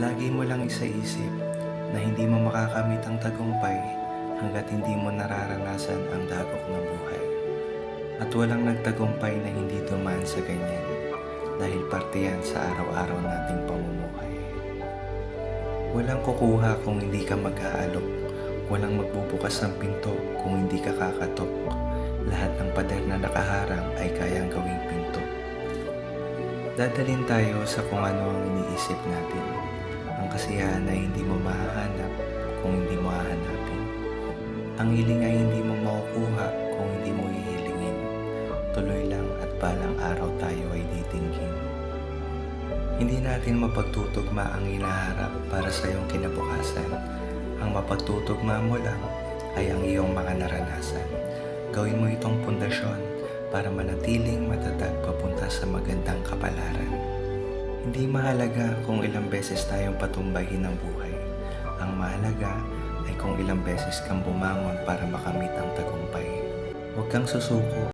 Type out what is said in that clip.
Lagi mo lang isaisip na hindi mo makakamit ang tagumpay hanggat hindi mo nararanasan ang dagok ng buhay. At walang nagtagumpay na hindi dumaan sa ganyan dahil parte yan sa araw-araw nating pamumuhay. Walang kukuha kung hindi ka mag-aalok. Walang magbubukas ng pinto kung hindi ka kakatok. Lahat ng pader na nakaharang ay kayang gawing pinto. Dadalhin tayo sa kung ano ang iniisip natin. Ang kasiyahan ay hindi mo mahahanap kung hindi mo hahanapin. Ang hiling ay hindi mo makukuha kung hindi mo hihilingin. Tuloy lang at balang araw tayo ay titinggin. Hindi natin mapagtutugma ang hinaharap para sa iyong kinabukasan. Ang mapagtutugma mo lang ay ang iyong mga naranasan. Gawin mo itong pundasyon para manatiling matatag papunta sa magandang kapalaran. Hindi mahalaga kung ilang beses tayong patumbahin ng buhay. Ang mahalaga ay kung ilang beses kang bumangon para makamit ang tagumpay. Huwag kang susuko